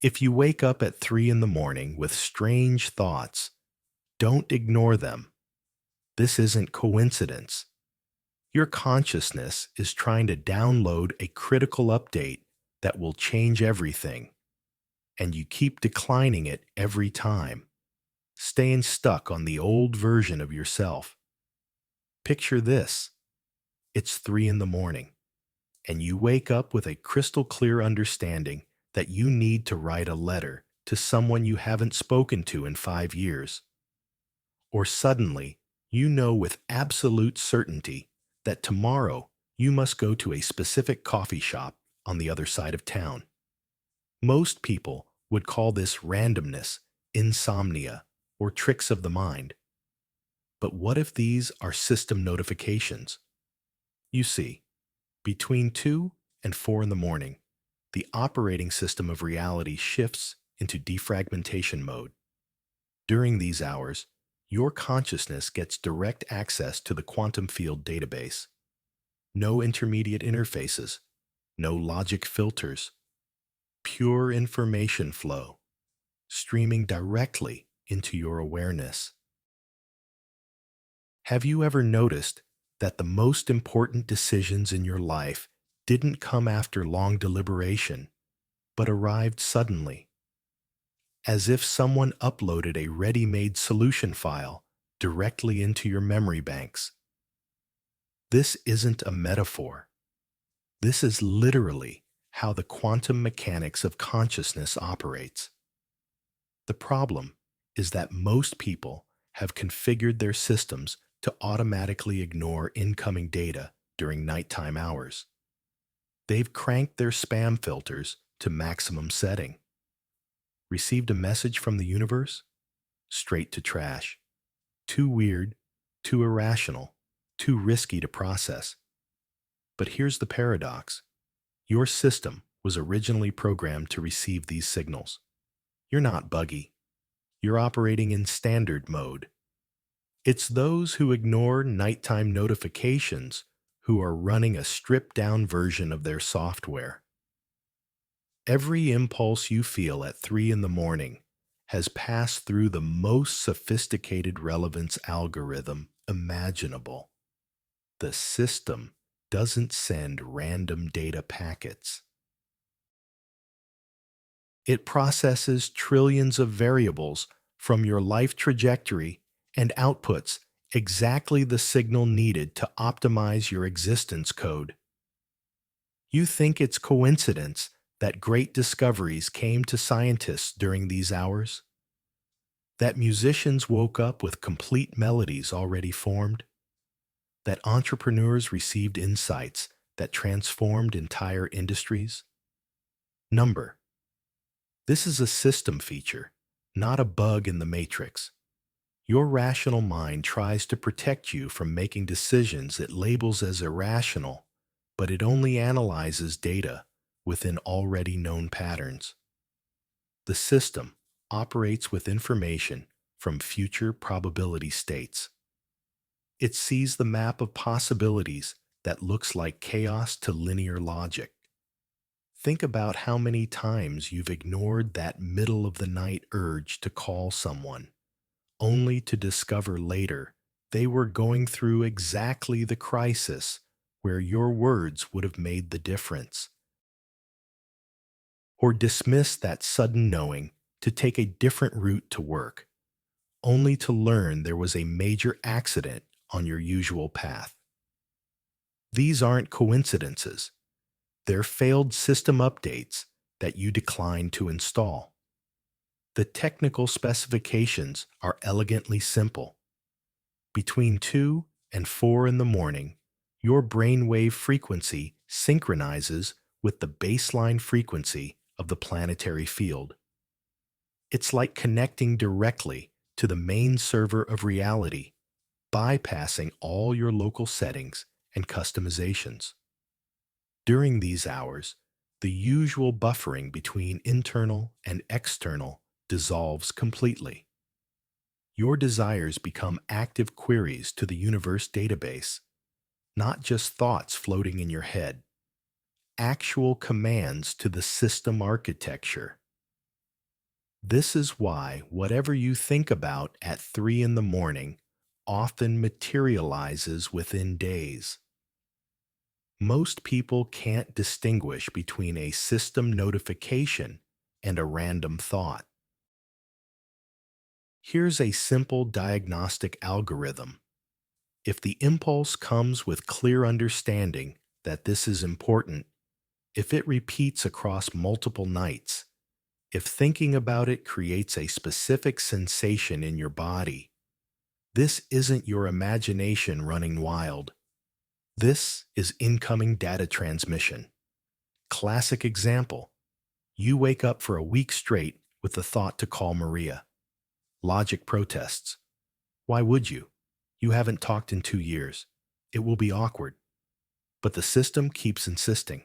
If you wake up at 3 in the morning with strange thoughts, don't ignore them. This isn't coincidence. Your consciousness is trying to download a critical update that will change everything, and you keep declining it every time, staying stuck on the old version of yourself. Picture this. It's 3 in the morning, and you wake up with a crystal clear understanding that you need to write a letter to someone you haven't spoken to in 5 years. Or suddenly, you know with absolute certainty that tomorrow you must go to a specific coffee shop on the other side of town. Most people would call this randomness, insomnia, or tricks of the mind. But what if these are system notifications? You see, between 2 and 4 in the morning, the operating system of reality shifts into defragmentation mode. During these hours, your consciousness gets direct access to the quantum field database. No intermediate interfaces, no logic filters, pure information flow, streaming directly into your awareness. Have you ever noticed that the most important decisions in your life didn't come after long deliberation, but arrived suddenly, as if someone uploaded a ready-made solution file directly into your memory banks? This isn't a metaphor. This is literally how the quantum mechanics of consciousness operates. The problem is that most people have configured their systems to automatically ignore incoming data during nighttime hours. They've cranked their spam filters to maximum setting. Received a message from the universe? Straight to trash. Too weird, too irrational, too risky to process. But here's the paradox. Your system was originally programmed to receive these signals. You're not buggy. You're operating in standard mode. It's those who ignore nighttime notifications who are running a stripped-down version of their software. Every impulse you feel at 3 in the morning has passed through the most sophisticated relevance algorithm imaginable. The system doesn't send random data packets. It processes trillions of variables from your life trajectory and outputs exactly the signal needed to optimize your existence code. You think it's coincidence that great discoveries came to scientists during these hours? That musicians woke up with complete melodies already formed? That entrepreneurs received insights that transformed entire industries? Number. This is a system feature, not a bug in the matrix. Your rational mind tries to protect you from making decisions it labels as irrational, but it only analyzes data within already known patterns. The system operates with information from future probability states. It sees the map of possibilities that looks like chaos to linear logic. Think about how many times you've ignored that middle of the night urge to call someone, only to discover later they were going through exactly the crisis where your words would have made the difference. Or dismiss that sudden knowing to take a different route to work, only to learn there was a major accident on your usual path. These aren't coincidences. They're failed system updates that you decline to install. The technical specifications are elegantly simple. Between 2 and 4 in the morning, your brainwave frequency synchronizes with the baseline frequency of the planetary field. It's like connecting directly to the main server of reality, bypassing all your local settings and customizations. During these hours, the usual buffering between internal and external dissolves completely. Your desires become active queries to the universe database, not just thoughts floating in your head, actual commands to the system architecture. This is why whatever you think about at 3 in the morning often materializes within days. Most people can't distinguish between a system notification and a random thought. Here's a simple diagnostic algorithm. If the impulse comes with clear understanding that this is important, if it repeats across multiple nights, if thinking about it creates a specific sensation in your body, this isn't your imagination running wild. This is incoming data transmission. Classic example. You wake up for a week straight with the thought to call Maria. Logic protests. Why would you? You haven't talked in 2 years. It will be awkward. But the system keeps insisting.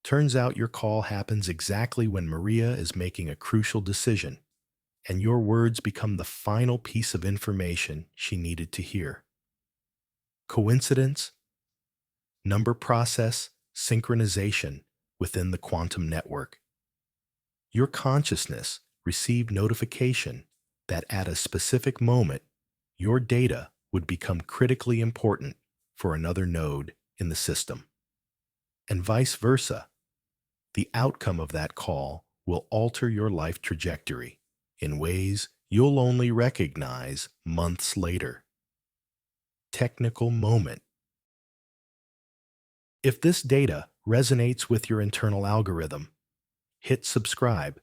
Turns out your call happens exactly when Maria is making a crucial decision, and your words become the final piece of information she needed to hear. Coincidence? Number process synchronization within the quantum network. Your consciousness received notification that at a specific moment, your data would become critically important for another node in the system. And vice versa. The outcome of that call will alter your life trajectory in ways you'll only recognize months later. Technical moment. If this data resonates with your internal algorithm, hit subscribe.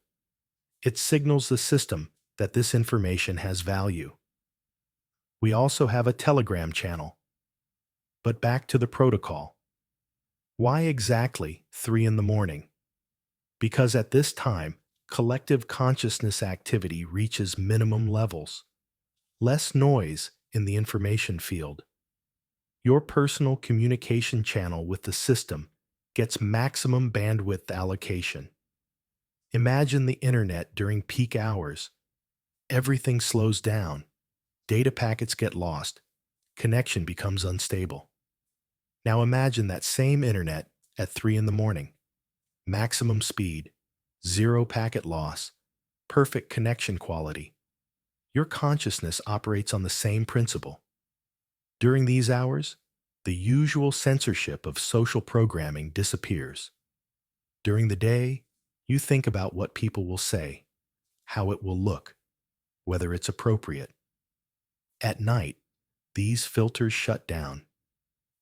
It signals the system that this information has value. We also have a Telegram channel. But back to the protocol. Why exactly 3 in the morning? Because at this time, collective consciousness activity reaches minimum levels. Less noise in the information field. Your personal communication channel with the system gets maximum bandwidth allocation. Imagine the internet during peak hours. Everything slows down. Data packets get lost. Connection becomes unstable. Now imagine that same internet at 3 in the morning. Maximum speed, zero packet loss, perfect connection quality. Your consciousness operates on the same principle. During these hours, the usual censorship of social programming disappears. During the day, you think about what people will say, how it will look, whether it's appropriate. At night, these filters shut down,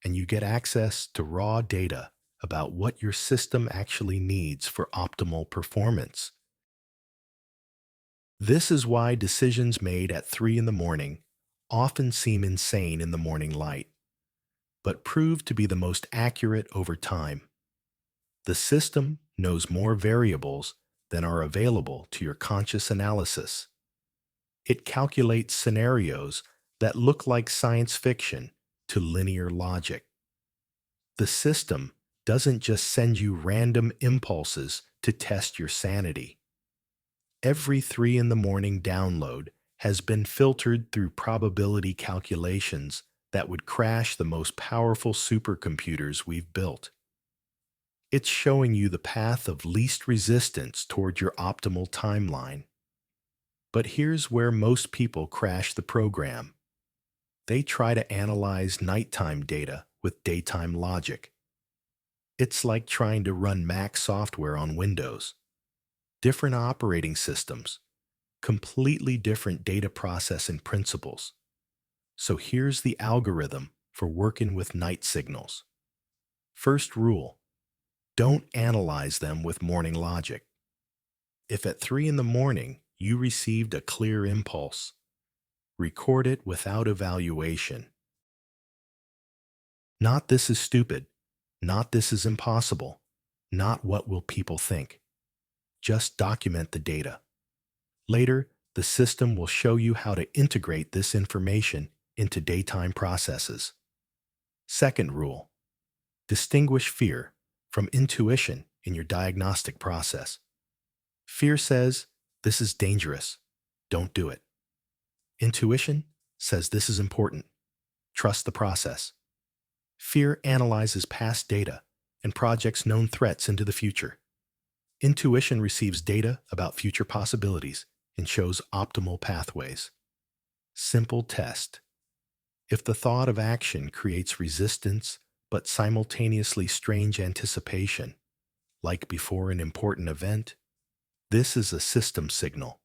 and you get access to raw data about what your system actually needs for optimal performance. This is why decisions made at 3 in the morning often seem insane in the morning light, but prove to be the most accurate over time. The system knows more variables than are available to your conscious analysis. It calculates scenarios that look like science fiction to linear logic. The system doesn't just send you random impulses to test your sanity. Every 3 in the morning download has been filtered through probability calculations that would crash the most powerful supercomputers we've built. It's showing you the path of least resistance toward your optimal timeline. But here's where most people crash the program. They try to analyze nighttime data with daytime logic. It's like trying to run Mac software on Windows. Different operating systems, completely different data processing principles. So here's the algorithm for working with night signals. First rule, don't analyze them with morning logic. If at 3 in the morning you received a clear impulse, record it without evaluation. Not this is stupid, not this is impossible, not what will people think. Just document the data. Later, the system will show you how to integrate this information into daytime processes. Second rule, distinguish fear from intuition in your diagnostic process. Fear says, this is dangerous, don't do it. Intuition says this is important, trust the process. Fear analyzes past data and projects known threats into the future. Intuition receives data about future possibilities and shows optimal pathways. Simple test. If the thought of action creates resistance but simultaneously strange anticipation, like before an important event, this is a system signal.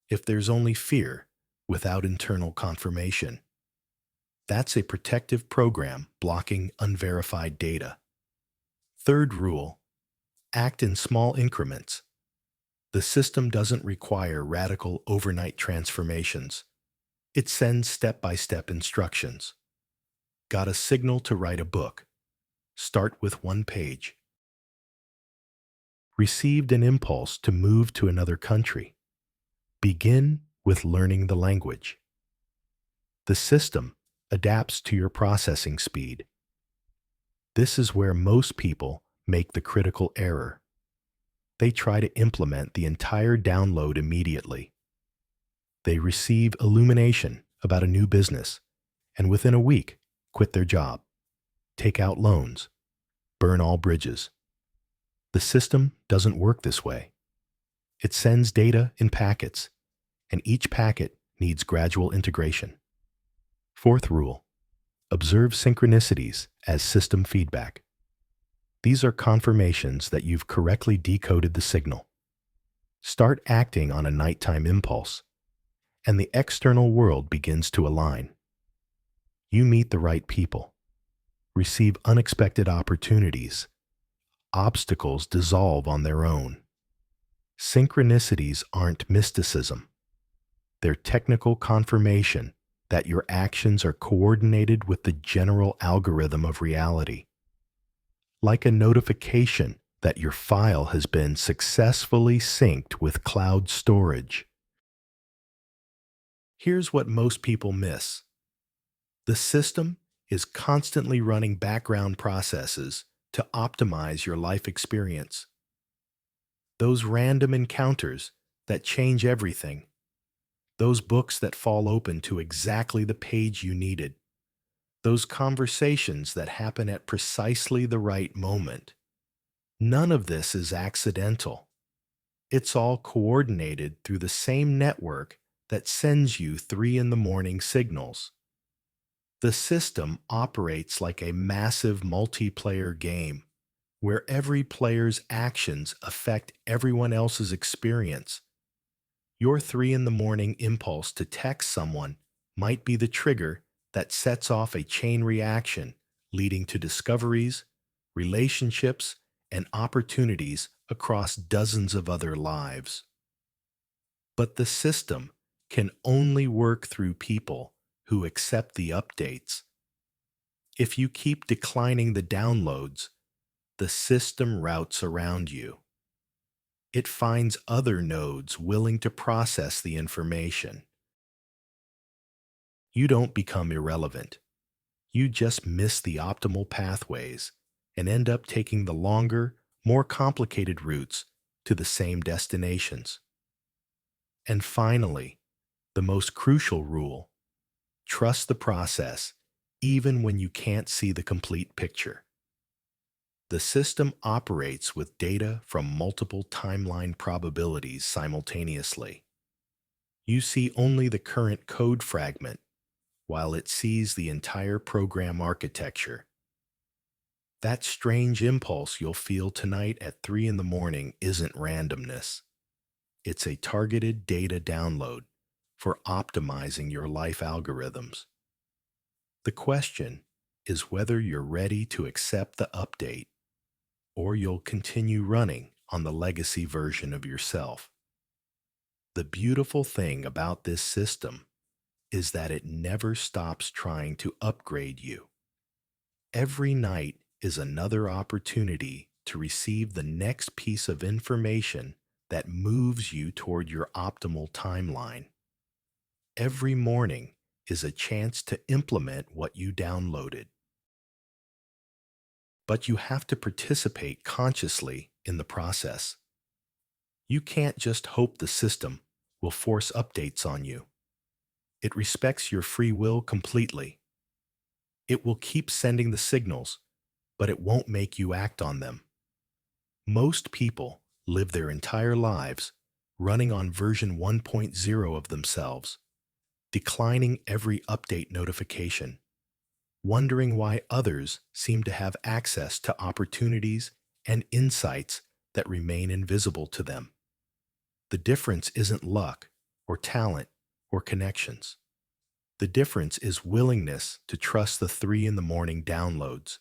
If there's only fear without internal confirmation, that's a protective program blocking unverified data. Third rule, act in small increments. The system doesn't require radical overnight transformations. It sends step-by-step instructions. Got a signal to write a book? Start with 1 page. Received an impulse to move to another country? Begin with learning the language. The system adapts to your processing speed. This is where most people make the critical error. They try to implement the entire download immediately. They receive illumination about a new business, and within a week, quit their job, take out loans, burn all bridges. The system doesn't work this way. It sends data in packets, and each packet needs gradual integration. Fourth rule, observe synchronicities as system feedback. These are confirmations that you've correctly decoded the signal. Start acting on a nighttime impulse, and the external world begins to align. You meet the right people, receive unexpected opportunities. Obstacles dissolve on their own. Synchronicities aren't mysticism. They're technical confirmation that your actions are coordinated with the general algorithm of reality. Like a notification that your file has been successfully synced with cloud storage. Here's what most people miss. The system is constantly running background processes to optimize your life experience. Those random encounters that change everything. Those books that fall open to exactly the page you needed. Those conversations that happen at precisely the right moment. None of this is accidental. It's all coordinated through the same network that sends you 3 in the morning signals. The system operates like a massive multiplayer game, where every player's actions affect everyone else's experience. Your 3 in the morning impulse to text someone might be the trigger that sets off a chain reaction, leading to discoveries, relationships, and opportunities across dozens of other lives. But the system can only work through people who accept the updates. If you keep declining the downloads, the system routes around you. It finds other nodes willing to process the information. You don't become irrelevant. You just miss the optimal pathways and end up taking the longer, more complicated routes to the same destinations. And finally, the most crucial rule, trust the process even when you can't see the complete picture. The system operates with data from multiple timeline probabilities simultaneously. You see only the current code fragment, while it sees the entire program architecture. That strange impulse you'll feel tonight at 3 in the morning isn't randomness. It's a targeted data download for optimizing your life algorithms. The question is whether you're ready to accept the update, or you'll continue running on the legacy version of yourself. The beautiful thing about this system is that it never stops trying to upgrade you. Every night is another opportunity to receive the next piece of information that moves you toward your optimal timeline. Every morning is a chance to implement what you downloaded. But you have to participate consciously in the process. You can't just hope the system will force updates on you. It respects your free will completely. It will keep sending the signals, but it won't make you act on them. Most people live their entire lives running on version 1.0 of themselves, declining every update notification, wondering why others seem to have access to opportunities and insights that remain invisible to them. The difference isn't luck or talent or connections. The difference is willingness to trust the 3 in the morning downloads.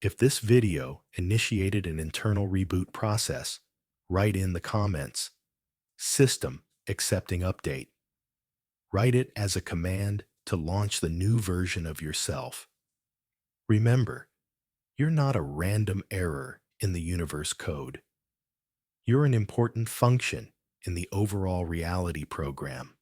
If this video initiated an internal reboot process, write in the comments, "System accepting update." Write it as a command to launch the new version of yourself. Remember, you're not a random error in the universe code. You're an important function in the overall reality program.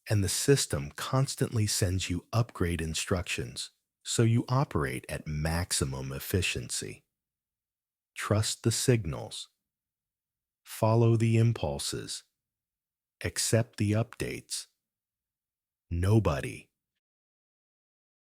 And the system constantly sends you upgrade instructions so you operate at maximum efficiency. Trust the signals. Follow the impulses. Accept the updates. Nobody